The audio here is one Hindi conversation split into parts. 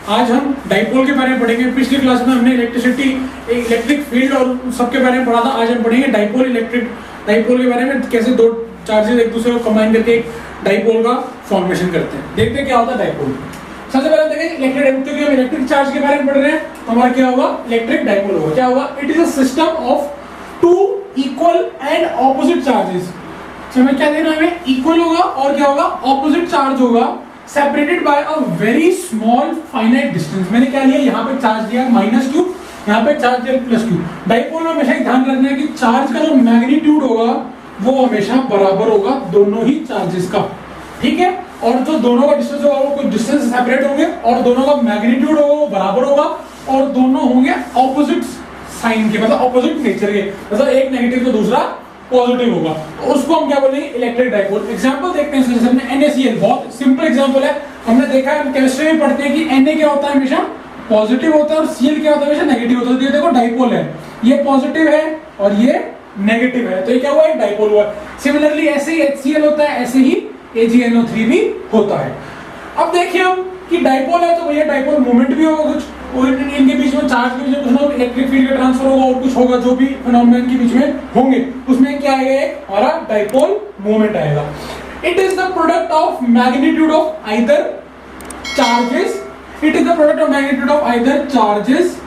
आज हम डाइपोल के बारे में पढ़ेंगे। पिछली क्लास में हमने इलेक्ट्रिसिटी, इलेक्ट्रिक फील्ड और सबके बारे में पढ़ा था। आज हम पढ़ेंगे डाइपोल के बारे में, कैसे दो चार्जेस एक दूसरे को कंबाइन करके एक डाइपोल का फॉर्मेशन करते हैं। देखते हैं क्या होता है डाइपोल। सबसे पहले देखें इलेक्ट्रिक, क्योंकि हम इलेक्ट्रिक चार्ज के बारे में पढ़ रहे हैं, हमारा क्या होगा, इलेक्ट्रिक डाइपोल होगा। क्या होगा? It is a system of two equal and opposite charges. हमें क्या देना, हमें इक्वल होगा और क्या होगा, ऑपोजिट चार्ज होगा, separated by a very small finite distance. मैंने क्या लिया, यहाँ पे चार्ज दिया -q, यहाँ पे चार्ज दिया +q। डाइपोल में हमेशा ध्यान रखना है कि चार्ज का जो मैग्नीट्यूड होगा वो हमेशा बराबर होगा दोनों ही चार्जेस का, ठीक है। और जो दोनों का डिस्टेंस होगा वो कुछ डिस्टेंस सेपरेट होंगे और दोनों का मैग्नीट्यूड होगा वो बराबर होगा और दोनों होंगे ऑपोजिट साइन के, मतलब ऑपोजिट नेचर के, मतलब एक नेगेटिव तो दूसरा पॉजिटिव होगा। तो उसको हम क्या बोलेंगे, इलेक्ट्रिक डाइपोल। एग्जांपल देखते हैं जैसे हमने NaCl, बहुत सिंपल एग्जांपल है। हमने देखा है, हम केमिस्ट्री में पढ़ते हैं कि Na क्या होता है, हमेशा पॉजिटिव होता है और Cl क्या होता है, हमेशा नेगेटिव होता है। तो ये देखो डाइपोल है, ये पॉजिटिव है और ये नेगेटिव है, तो ये क्या हुआ, एक डाइपोल हुआ। सिमिलरली ऐसे ही HCl होता है, ऐसे ही AgNO3 भी होता है। अब देखिए हम कि डाइपोल है तो भैया डाइपोल मोमेंट भी होगा कुछ, और इनके बीच में चार्ज के बीच में कुछ ना कुछ इलेक्ट्रिक फील्ड का ट्रांसफर होगा और कुछ होगा, जो भी फिनोमेनन के बीच में होंगे उसमें क्या आएगा, एक हमारा डाइपोल मोमेंट आएगा। It is the product of magnitude of either charges, it is the product of magnitude of either charges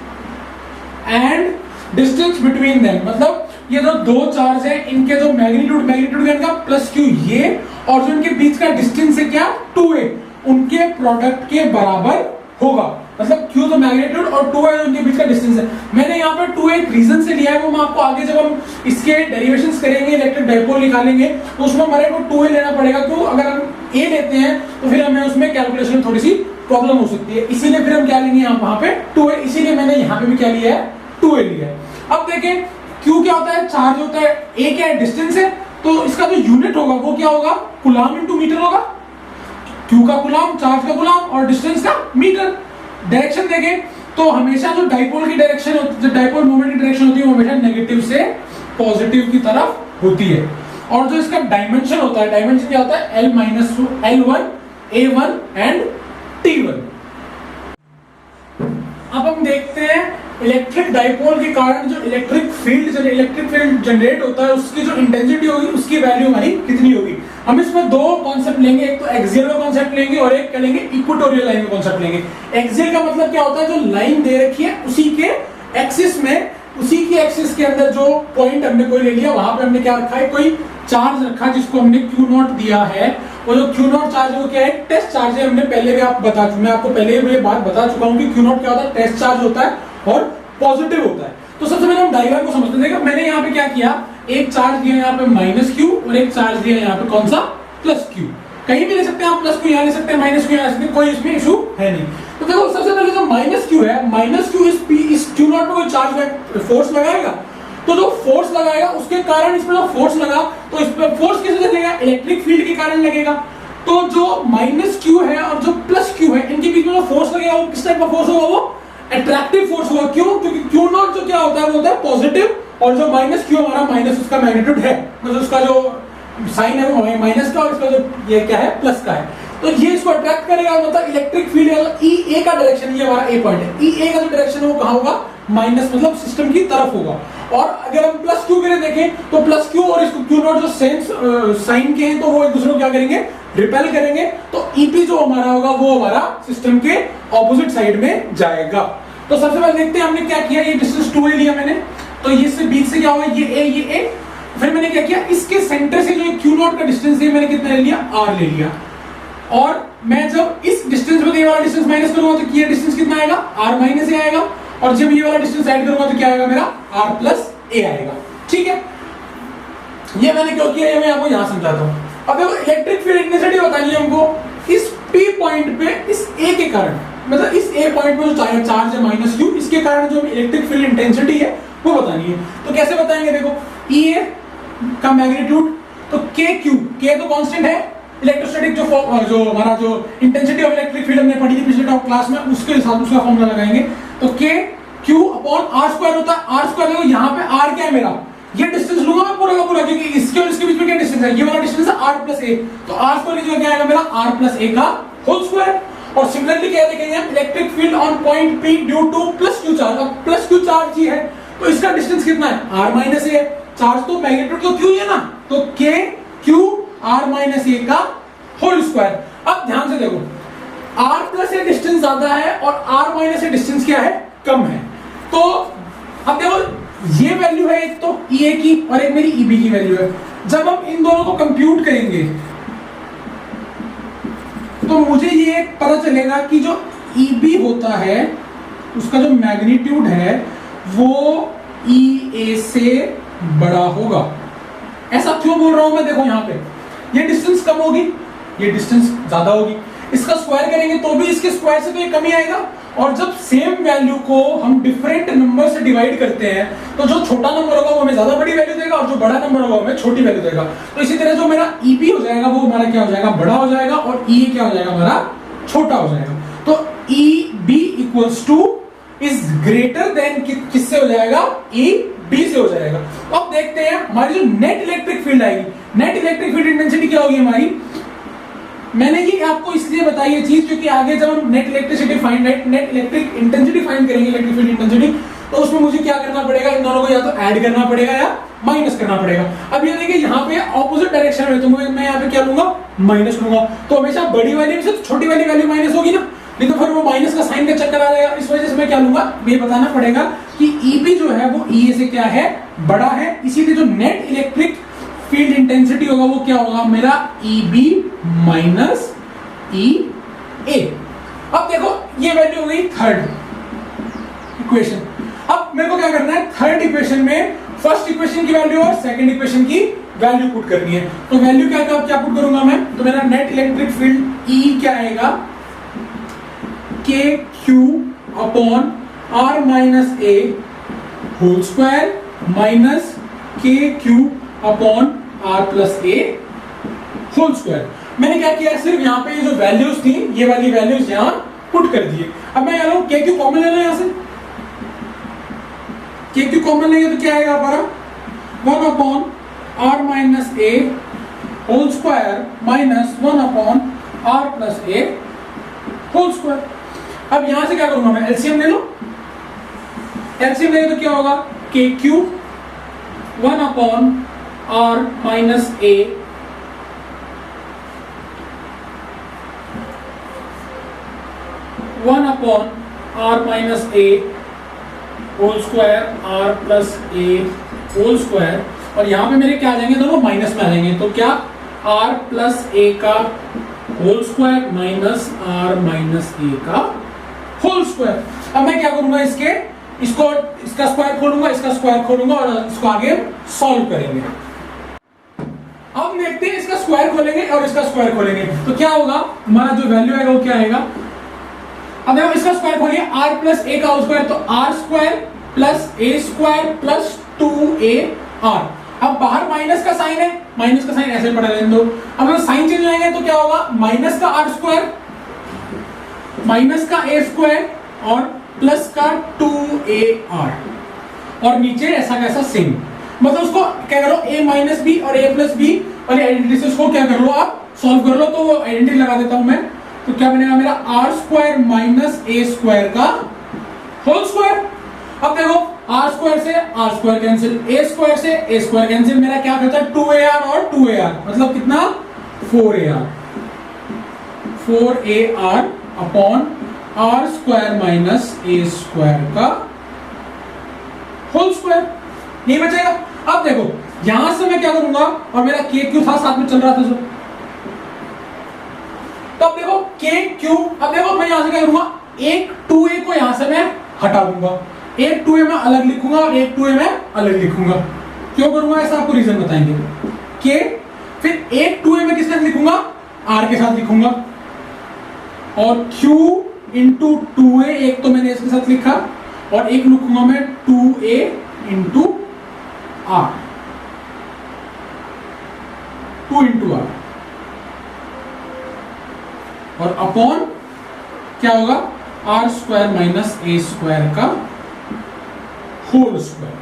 and distance between them. मतलब ये जो दो चार्ज है, इनके जो मैग्नीट्यूड इनका +q ये, और जो इनके बीच का डिस्टेंस है क्या, 2a, उनके प्रोडक्ट के बराबर होगा। मतलब q तो मैग्नीट्यूड और 2a उनके बीच का डिस्टेंस है। मैंने यहाँ पे 2a एक रीजन से लिया है, वो मैं आपको आगे जब हम इसके डेरिवेशंस करेंगे, इलेक्ट्रिक डाइपोल निकालेंगे, तो उसमें हमारे को 2a लेना पड़ेगा। क्यों? अगर हम a लेते हैं तो फिर हमें उसमें कैलकुलेशन में थोड़ी सी प्रॉब्लम हो सकती है, इसीलिए फिर हम क्या लेंगे यहाँ वहां पे 2a, इसीलिए मैंने यहाँ पे भी क्या लिया है, 2a लिया है। अब देखें q क्या होता है, चार्ज होता है, a क्या है, डिस्टेंस है, तो इसका जो यूनिट होगा वो क्या होगा, कूलम इनटू मीटर होगा। q का कूलम, चार्ज का कूलम और डिस्टेंस का मीटर। डायरेक्शन देखें तो हमेशा जो डाइपोल की डायरेक्शन होती है, जो डाइपोल मोमेंट की डायरेक्शन होती है वो हमेशा नेगेटिव से पॉजिटिव की तरफ होती है। और जो इसका डायमेंशन होता है, डायमेंशन क्या होता है, L1, A1 एंड T1। अब हम देखते हैं इलेक्ट्रिक डाइपोल के कारण जो इलेक्ट्रिक फील्ड जनरेट होता है, उसकी जो इंटेंसिटी होगी, उसकी वैल्यू हमारी कितनी होगी। हम इसमें दो कॉन्सेप्ट लेंगे, एक तो एक्सियल का कॉन्सेप्ट लेंगे और एक क्या लेंगे, इक्वेटोरियल लाइन का कॉन्सेप्ट लेंगे। एक्सियल का मतलब क्या होता है, जो लाइन दे रखी है उसी के एक्सिस में, उसी की एक्सिस के अंदर जो पॉइंट हमने कोई ले लिया, वहां पे हमने क्या रखा है, कोई चार्ज रखा जिसको हमने Q0 दिया है। और जो Q0 चार्ज है वो क्या है, टेस्ट चार्ज है। हमने पहले भी मैं आपको पहले भी बात बता चुका हूं कि Q0 क्या होता है, टेस्ट चार्ज होता है और पॉजिटिव होता है। तो सबसे पहले हम डायग्राम को समझते हैं। मैंने यहाँ पे क्या किया, एक चार्ज दिया यहाँ पे -q और एक चार्ज दिया यहाँ पे कौन सा, +q। कहीं भी ले सकते हैं आप, +q यहाँ ले सकते हैं, -q यहाँ ले सकते हैं, कोई इसमें इशू है नहीं। तो देखो सबसे पहले जो -q है, -q इस Q0 पे कोई चार्ज फोर्स लगाएगा, तो जो फोर्स लगाएगा उसके कारण इसमें जो फोर्स लगा, तो इस पे फोर्स किस वजह से लगेगा, इलेक्ट्रिक फील्ड के कारण लगेगा। तो जो -q है और जो +q है, इनके बीच में जो फोर्स लगेगा वो किस टाइप का फोर्स होगा, वो अट्रैक्टिव फोर्स होगा। क्यों? क्योंकि Q0 जो क्या होता है वो होता है पॉजिटिव, और जो -q हमारा माइनस उसका मैग्नीट्यूड है, मतलब उसका जो साइन है वो माइनस का और इसका जो ये क्या है, प्लस का है। तो ये इसको अट्रैक्ट करेगा, मतलब इलेक्ट्रिक फील्ड है। EA का डायरेक्शन, ये हमारा A पॉइंट है, EA का जो डायरेक्शन है वो कहां होगा, माइनस, मतलब सिस्टम की तरफ होगा। और अगर हम +q के लिए देखें तो +q और इसको Q0 जो साइन के हैं, तो वो एक दूसरे को क्या करेंगे, रिपेल करेंगे। तो EP जो हमारा होगा वो हमारा सिस्टम के ऑपोजिट साइड में जाएगा। तो सबसे पहले देखते हैं हमने क्या किया, ये डिस्टेंस 2a लिया मैंने, तो ये से बीच से क्या होगा, ये a। फिर मैंने क्या किया, इसके सेंटर से जो Q0 का डिस्टेंस है मैंने कितना ले लिया, r ले लिया। और मैं जब इस डिस्टेंस में ये वाला डिस्टेंस माइनस करूंगा तो ये डिस्टेंस कितना आएगा, r - a आएगा। और जब ये वाला डिस्टेंस ऐड करूंगा तो क्या आएगा, मेरा r + a आएगा। ठीक है, ये मैंने क्यों किया, ये मैं आपको यहां समझाता हूं। अब देखो इलेक्ट्रिक फील्ड इंटेंसिटी बतानी है हमको इस P पॉइंट पे, इस A के कारण, मतलब इस A पॉइंट पे जो चार्ज है -q, इसके कारण जो इलेक्ट्रिक फील्ड इंटेंसिटी है वो बतानी है। तो कैसे बताएंगे, देखो EA का मैग्नीट्यूड, तो K तो कांस्टेंट है, इलेक्ट्रोस्टैटिक जो हमारा जो इंटेंसिटी ऑफ इलेक्ट्रिक फील्ड हमने पढ़ी थी पिछले टॉप क्लास में, उसके हिसाब से उसका फॉर्मूला लगाएंगे। तो Q/r² होता है, r² देखो यहाँ पे r क्या है मेरा, ये डिस्टेंस लूंगा मैं पूरा का पूरा, क्योंकि इसके और इसके बीच में क्या डिस्टेंस है, ये वाला डिस्टेंस है r + a, तो r² क्या आएगा मेरा, r + a का होल स्क्वायर। और सिमिलरली क्या देखेंगे हम, electric field on point P due two plus Q charge. अब प्लस क्यू चार्ज ही है तो इसका डिस्टेंस कितना है, r माइनस ए। चार्ज तो मैग्नीट्यूड तो क्यू ही है ना, तो k q r माइनस ए का होल स्क्वायर। अब ध्यान से देखो, r प्लस ए डिस्टेंस ज्यादा है और r माइनस ए डिस्टेंस क्या है, कम है। तो अब देखो ये वैल्यू है एक तो EA की और एक मेरी EB की वैल्यू है। जब हम इन दोनों को कंप्यूट करेंगे तो मुझे ये पता चलेगा कि जो EB होता है उसका जो मैग्नीट्यूड है वो EA से बड़ा होगा। ऐसा क्यों बोल रहा हूं मैं, देखो यहां पे ये डिस्टेंस कम होगी, ये डिस्टेंस ज्यादा होगी, इसका स्क्वायर करेंगे तो भी इसके स्क्वायर से तो ये कम ही आएगा। और जब सेम वैल्यू को हम डिफरेंट नंबर से डिवाइड करते हैं तो जो छोटा नंबर होगा वो हमें ज्यादा बड़ी वैल्यू देगा और जो बड़ा नंबर होगा हमें छोटी वैल्यू देगा। तो इसी तरह जो मेरा EB हो जाएगा वो हमारा क्या हो जाएगा, बड़ा हो जाएगा, और EA क्या हो जाएगा, हमारा छोटा हो जाएगा। तो EB equals two is greater than किससे हो जाएगा, EB से हो जाएगा। तो अब देखते हैं हमारी जो नेट इलेक्ट्रिक फील्ड आएगी, नेट इलेक्ट्रिक फील्ड इंटेंसिटी क्या होगी हमारी। मैंने ये आपको इसलिए बताई ये चीज क्योंकि आगे जब हम net electricity find, net electric intensity find करेंगे, इलेक्ट्रिक फील्ड इंटेंसिटी, तो उसमें मुझे क्या करना पड़ेगा, इन दोनों को या तो ऐड करना पड़ेगा या माइनस करना पड़ेगा। अब ये देखिए यहाँ पे ऑपोजिट डायरेक्शन में, तो मैं यहाँ पे क्या लूंगा, माइनस लूंगा। तो हमेशा बड़ी वैल्यू से छोटी वाली वैल्यू माइनस होगी ना, नहीं तो फिर वो माइनस का साइन का चक्कर आ जाएगा। इस वजह से मैं क्या लूंगा, ये बताना पड़ेगा कि EB जो है वो EA से क्या है, बड़ा है। इसीलिए जो नेट इलेक्ट्रिक फील्ड इंटेंसिटी होगा वो क्या होगा, मेरा EB माइनस EA। अब देखो ये वैल्यू हो गई थर्ड इक्वेशन। अब मेरे को क्या करना है, थर्ड इक्वेशन में फर्स्ट इक्वेशन की वैल्यू और सेकंड इक्वेशन की वैल्यू पुट करनी है। तो वैल्यू क्या पुट करूंगा मैं, तो मेरा नेट इलेक्ट्रिक फील्ड E क्या आएगा, KQ upon R minus A whole square minus KQ upon R plus A whole square. मैंने क्या किया, सिर्फ यहाँ पे ये जो वैल्यूज थी ये वाली वैल्यूज यहाँ पुट कर दिए। अब मैं यहाँ KQ कॉमन लेना, यहाँ से KQ कॉमन लेंगे तो क्या आएगा हमारा, 1 upon R minus A whole square minus 1 upon R plus A whole square. अब यहां से क्या करूंगा मैं, एलसीएम ले लो, एलसीएम ले तो क्या होगा, KQ 1 upon R minus A one upon R minus A whole square R plus A whole square, और यहां पे मेरे क्या आ जाएंगे, दोनों माइनस में आ जाएंगे। तो क्या, R प्लस A का whole square minus R minus A का होल स्क्वायर। अब मैं क्या करूंगा, इसका स्क्वायर खोलूंगा, इसका स्क्वायर खोलूंगा और इसको आगे सॉल्व करेंगे। अब देखते हैं इसका स्क्वायर खोलेंगे और इसका स्क्वायर खोलेंगे तो क्या होगा, हमारा जो वैल्यू आएगा वो क्या आएगा। अब देखो इसका स्क्वायर खोलिए, R प्लस A का होल स्क्वायर, तो R square plus A square plus 2AR। अब बाहर माइनस का साइन है, माइनस का साइन ऐसे पड़ा रहने दो। अब अगर साइन चेंज होएंगे तो क्या होगा, माइनस का R स्क्वायर माइनस का A स्क्वायर और प्लस का 2AR, और नीचे ऐसा कैसा सेम। मतलब उसको क्या करो, A माइनस बी और A प्लस बी और आइडेंटिटी से उसको क्या कर लो, आप सॉल्व कर लो। तो वो आइडेंटिटी लगा देता हूं मैं, तो क्या बनेगा मेरा R square minus A square का होल स्क्वायर। अब देखो R स्क्वायर से R square cancel, A square से A स्क्वायर कैंसिल, मेरा क्या बचा 2AR और 2AR, मतलब कितना 4AR, 4AR upon R square minus A square का होल स्क्वायर, नहीं बचेगा। अब देखो यहां से मैं क्या करूंगा, और मेरा KQ था साथ में चल रहा था जो, तो अब देखो KQ, अब देखो मैं यहां से क्या करूंगा, एक 2A को यहां से मैं हटा दूंगा, एक 2A में अलग लिखूंगा और एक 2A में अलग लिखूंगा। क्यों करूंगा ऐसा, आपको रीजन बताएंगे। K फिर एक 2A में किस साथ लिखूंगा, R के साथ लिखूंगा, और Q इंटू 2A, एक तो मैंने इसके साथ लिखा और एक लिखूंगा मैं 2A into R, 2 into R, और अपॉन क्या होगा, R square minus A square का होल स्क्वायर।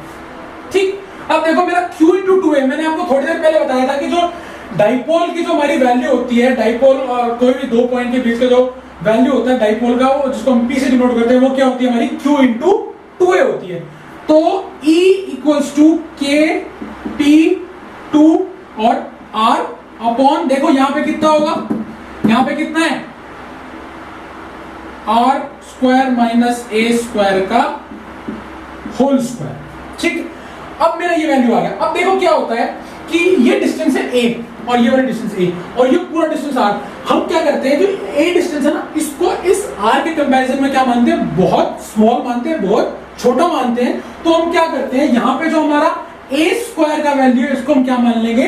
ठीक, अब देखो मेरा Q इंटू 2A, मैंने आपको थोड़ी देर पहले बताया था कि जो डाइपोल की जो हमारी वैल्यू होती है, डाइपोल कोई भी दो पॉइंट के बीच का जो वैल्यू होता है डाइपोल का, वो जिसको हम P से डिनोट करते हैं, वो क्या होती है हमारी Q इंटू 2A होती है। तो E equals to K P 2 और R अपॉन, देखो यहां पे कितना होगा, यहां पे कितना है R square minus A square का होल स्क्वायर। ठीक, अब मेरा ये वैल्यू आ गया। अब देखो क्या होता है कि ये डिस्टेंस है A और ये वाला डिस्टेंस A और ये पूरा डिस्टेंस R। हम क्या करते हैं, जो A डिस्टेंस है ना, इसको इस R के कंपैरिजन में क्या मानते हैं, बहुत स्मॉल मानते हैं, बहुत छोटा मानते हैं। तो हम क्या करते हैं, यहां पे जो हमारा A स्क्वायर का वैल्यू है, इसको हम क्या मान लेंगे,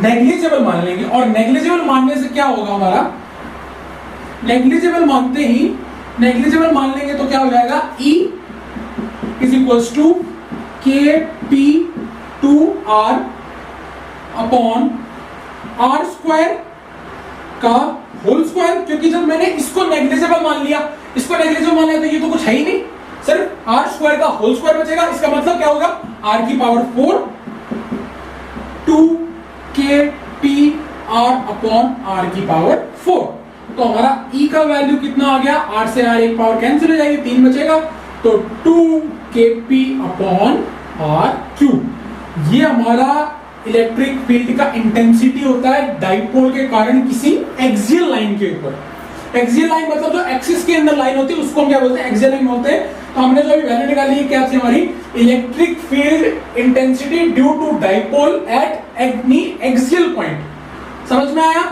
नेग्लिजिबल मान लेंगे। और नेग्लिजिबल मानने से क्या होगा हमारा, नेग्लिजिबल मानते ही, नेग्लिजिबल मान लेंगे तो क्या हो जाएगा, E is equals to K P 2R upon R square का होल स्क्वायर। क्योंकि जब मैंने इसको नेग्लिजिबल मान लिया, इसको नेग्लिजिबल मान लिया, तो ये तो कुछ है ही नहीं, सिर्फ R स्क्वायर का होल स्क्वायर बचेगा। इसका मतलब क्या होगा, R की power 4 2 K P R upon R की पावर 4। तो हमारा E का वैल्यू कितना आ गया, R से R एक पावर कैंसिल हो जाएगी, 3 बचेगा, तो 2 K P upon R Q। ये हमारा इलेक्ट्रिक फील्ड का इंटेंसिटी होता है डाइपोल के कारण किसी एक्सियल लाइन के ऊपर। एक्सियल लाइन मतलब जो एक्सिस के अंदर लाइन होती है उसको हम क्या बोलते हैं, एक्सियल लाइन बोलते हैं। तो हमने जो अभी वैल्यू निकाली है क्या थी हमारी, electric field intensity due to dipole at any axial point. समझ में आया?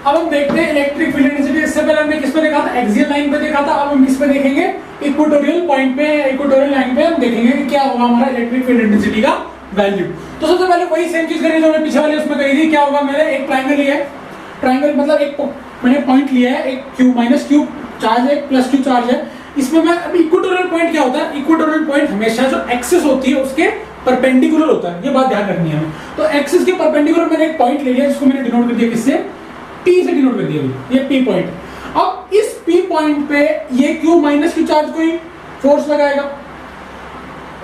अब हम देखते हैं इलेक्ट्रिक फील्ड इंटेंसिटी। इससे पहले हमने किस पे देखा था, एक्सियल लाइन पे देखा था। अब हम इस पे देखेंगे इक्वेटोरियल पॉइंट पे, इक्वेटोरियल लाइन पे हम देखेंगे कि क्या होगा हमारा इलेक्ट्रिक फील्ड इंटेंसिटी का वैल्यू। तो सबसे पहले वही सेम चीज करिए जो हमने पीछे वाले उसमें करी थी। क्या होगा, मैंने एक ट्रायंगल लिया है, ट्रायंगल मतलब एक मैंने पॉइंट लिया है, एक क्यू माइनस क्यू चार्ज है, प्लस क्यू चार्ज है। इसमें मैं अभी इक्वेटोरियल पॉइंट क्या होता है, इक्वेटोरियल पॉइंट हमेशा जो एक्सिस होती है उसके परपेंडिकुलर होता है, ये बात ध्यान रखनी है हमें। तो एक्सिस के परपेंडिकुलर मैंने एक पॉइंट ले लिया जिसको मैंने डिनोट कर दिया किससे, P से डिनोट कर दिया, ये P पॉइंट। अब इस P पॉइंट पे ये Q माइनस Q चार्ज कोई फोर्स लगाएगा,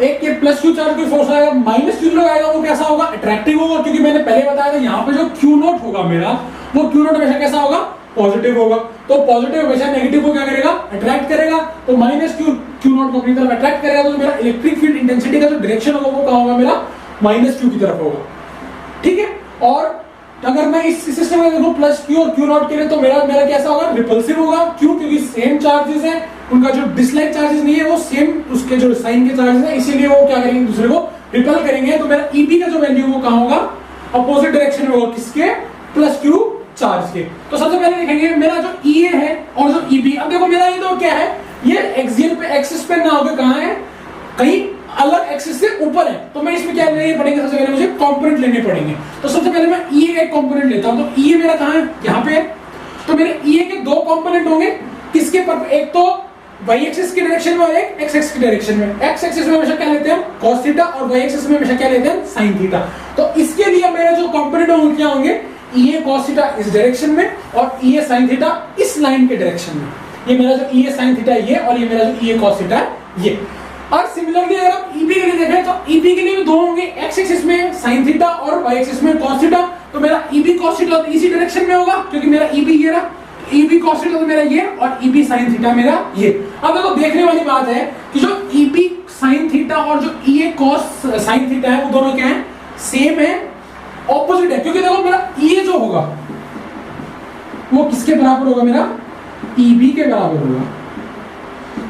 एक ये प्लस Q चार्ज कोई फोर्स लगाएगा, माइनस Q लगाएगा, वो कैसा होगा, अट्रैक्टिव होगा। क्योंकि मैंने पहले बताया था यहाँ पे जो Q नॉट होगा मेरा, वो Q नॉट हमेशा कैसा होगा, पॉजिटिव होगा। तो पॉजिटिव हमेशा नेगेटिव को क्या करेगा, अट्रैक्ट करेगा। तो माइनस Q नॉट को अपनी तरफ अट्रैक्ट करेगा, तो मेरा इलेक्ट्रिक फील्ड इंटेंसिटी का जो डायरेक्शन होगा वो कहाँ होगा, मेरा माइनस Q की तरफ होगा। ठीक है, और अगर मैं इस सिस्टम में देखूं प्लस Q और Q नॉट के लिए, तो मेरा कैसा होगा, रिपल्सिव होगा। क्यों, क्योंकि सेम चार्जेस हैं, उनका जो डिसलाइक चार्जेस नहीं है वो सेम उसके जो साइन के चार्जेस हैं, इसीलिए वो क्या करेंगे, दूसरे को रिपल करेंगे। तो मेरा EP का जो वैल्यू वो कहाँ होगा, अपोजिट डायरेक्शन में होगा, किसके, प्लस Q चार्ज के। तो सबसे पहले देखेंगे मेरा जो EA है और जो EB। अब देखो मेरा ये तो क्या है, ये एक्सियल पे, एक्सिस पे ना होकर कहाँ है, कहीं अलग एक्सिस से ऊपर है। तो मैं इसमें क्या लेने पड़ेंगे, सबसे पहले मुझे कंपोनेंट लेने पड़ेंगे। तो सबसे पहले मैं EA का एक कंपोनेंट लेता हूं। तो EA मेरा कहां है, यहां पे है। तो मेरे EA के दो कंपोनेंट होंगे, किसके पर, एक तो y एक्सिस की डायरेक्शन में और एक x एक्सिस की डायरेक्शन में। x एक्सिस में हमेशा क्या लेते हैं, cos थीटा, और y एक्सिस में हमेशा क्या लेते हैं, sin थीटा। तो इसके लिए मेरे जो कंपोनेंट होंगे क्या होंगे, EA cos थीटा इस डायरेक्शन में और EA sin थीटा इस लाइन के डायरेक्शन में। ये मेरा जो EA sin थीटा ये, और ये मेरा जो EA cos थीटा ये। और सिमिलरली अगर आप EP के लिए देखें तो EP के लिए भी दो होंगे, x एक्सिस में sin थीटा और y एक्सिस में cos थीटा। तो मेरा EB cos थीटा तो इसी डायरेक्शन में होगा, क्योंकि मेरा EB ये रहा, EB cos थीटा तो मेरा ये, और EB sin थीटा मेरा ये। अब देखो देखने वाली बात है कि जो EB sin थीटा और जो EA cos sin थीटा है, वो दोनों क्या है, सेम है, ऑपोजिट है। क्योंकि देखो मेरा EA जो होगा वो किसके बराबर होगा, मेरा EB के बराबर होगा।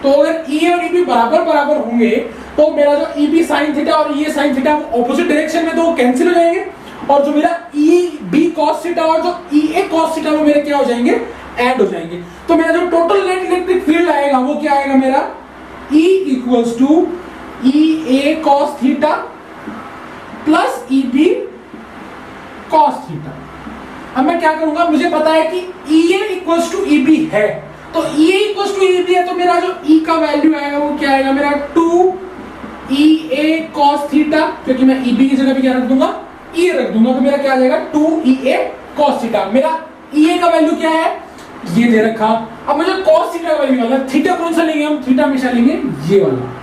तो अगर EA और EB बराबर बराबर होंगे तो मेरा जो EB sin थीटा और EA sin theta opposite direction में, तो वो कैंसिल हो जाएंगे। और जो मेरा EB cos थीटा और जो EA cos थीटा वो मेरे क्या हो जाएंगे, ऐड हो जाएंगे। तो मेरा जो टोटल नेट इलेक्ट्रिक फील्ड आएगा वो क्या आएगा, मेरा E equals to EA cos theta plus EB cos theta. अब मैं क्या करूंगा, मुझे पता है कि EA इक्वल्स टू EB है, तो EA इक्वल्स टू EB है, तो मेरा जो E का वैल्यू आएगा वो क्या आएगा, मेरा 2EA cos थीटा, क्योंकि मैं EB की जगह पे क्या रख दूंगा, E रख दूंगा। तो मेरा क्या आ जाएगा, 2EA cos थीटा। मेरा EA का वैल्यू क्या है, ये दे रखा। अब मुझे cos थीटा का वैल्यू निकालना, थीटा कौन सा लेंगे हम, थीटा हमेशा लेंगे ये वाला।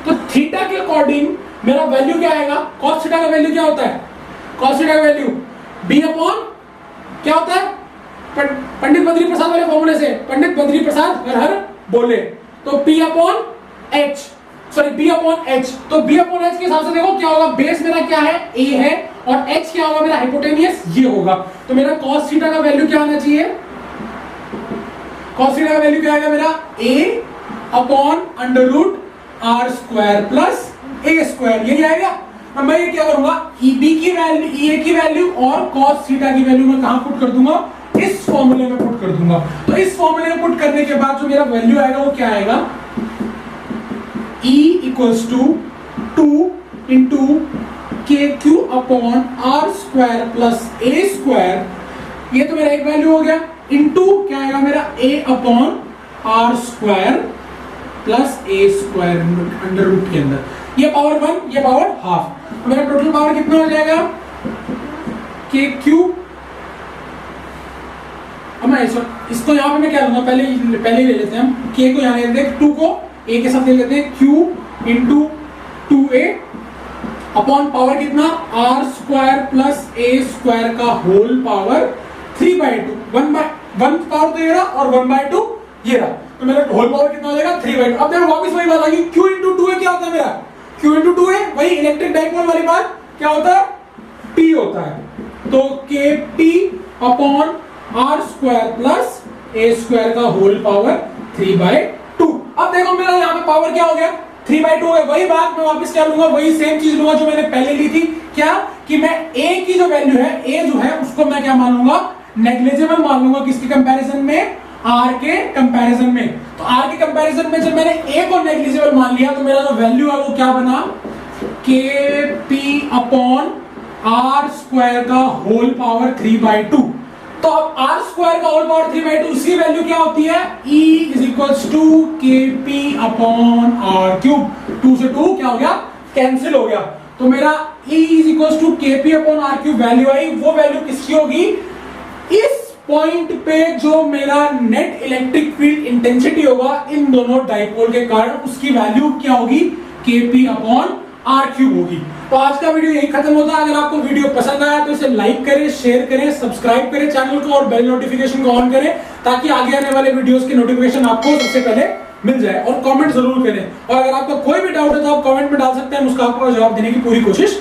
तो थीटा के अकॉर्डिंग मेरा वैल्यू क्या आएगा, cos थीटा का वैल्यू क्या होता है, cos थीटा का वैल्यू B अपॉन क्या होता है, पंडित बद्री प्रसाद वाले फॉर्मूले से, पंडित बद्री प्रसाद हर हर बोले, तो P upon H, sorry B upon H, तो B अपॉन H के हिसाब से देखो क्या होगा, बेस मेरा क्या है A है और H क्या होगा मेरा हाइपोटेनियस, ये होगा। तो मेरा cos थीटा का वैल्यू क्या आना चाहिए, cos थीटा का वैल्यू क्या आएगा मेरा A upon under root R square plus A square, यही आएगा। अब मैं ये क्या करूंगा, EB की वैल्यू, EA की वैल्यू और cos थीटा की वैल्यू मैं कहां पुट कर दूंगा, इस फॉर्मूले में पुट कर दूंगा। तो इस फॉर्मूले में पुट करने के बाद जो मेरा वैल्यू आएगा वो क्या आएगा, E equals to 2 into K Q upon R square plus A square, ये तो मेरा एक वैल्यू हो गया, इंटू क्या आएगा मेरा A upon R square plus A square under root के अंदर, ये पावर 1 ये पावर हाफ, तो मेरा टोटल पावर कितना हो जाएगा के क्यू। अब मैं इसको यहाँ पे मैं क्या लूंगा, पहले ही ले लेते हैं हम, के को यहाँ ले लेते हैं, 2 को a के साथ ले लेते हैं, q into 2a upon power कितना r square plus a square का होल पावर 3/2, 1 पावर तो ये रहा और 1/2 ये रहा, तो मेरा होल पावर कितना हो जाएगा 3/2। अब देखो वापस वही बात आ गई, q इंटू 2a क्या होता है मेरा, q इंटू 2a वही इलेक्ट्रिक डाइपोल वाली बात, क्या होता है p होता है, तो kp upon R square plus A square का होल पावर 3/2। अब देखो मेरा यहाँ पे पावर क्या हो गया 3/2 है, वही बात मैं वापस क्या लूंगा, वही सेम चीज लूंगा जो मैंने पहले ली थी, क्या कि मैं a की जो वैल्यू है, a जो है उसको मैं क्या मान लूंगा, नेग्लिजिबल मान लूंगा, किसके कंपैरिजन में, r के कंपैरिजन में। तो r के कंपैरिजन में जब मैंने a को नेग्लिजिबल मान लिया तो मेरा जो वैल्यू है वो क्या बना, kp अपॉन आर स्क्वायर का होल पावर 3/2। तो अब आर स्क्वायर का होल पावर 3/2 उसकी वैल्यू क्या होती है, E is equals to kp upon R cube, 2 से 2 क्या हो गया, कैंसिल हो गया, तो मेरा E is equals to kp upon R cube value I, वो वैल्यू किसकी होगी, इस पॉइंट पे जो मेरा नेट इलेक्ट्रिक फील्ड इंटेंसिटी होगा इन दोनों डाइपोल के कारण, उसकी वैल्यू क्या होगी, kp अपॉन आर क्यूब होगी। तो आज का वीडियो यही खत्म होता है। अगर आपको वीडियो पसंद आया तो इसे लाइक करें, शेयर करें, सब्सक्राइब करें चैनल को और बेल नोटिफिकेशन को ऑन करें ताकि आगे आने वाले वीडियोस की नोटिफिकेशन आपको सबसे पहले मिल जाए, और कमेंट जरूर करें, और अगर आपका कोई भी डाउट है तो आप कमेंट में डाल सकते हैं, उसका आपको जवाब देने की पूरी कोशिश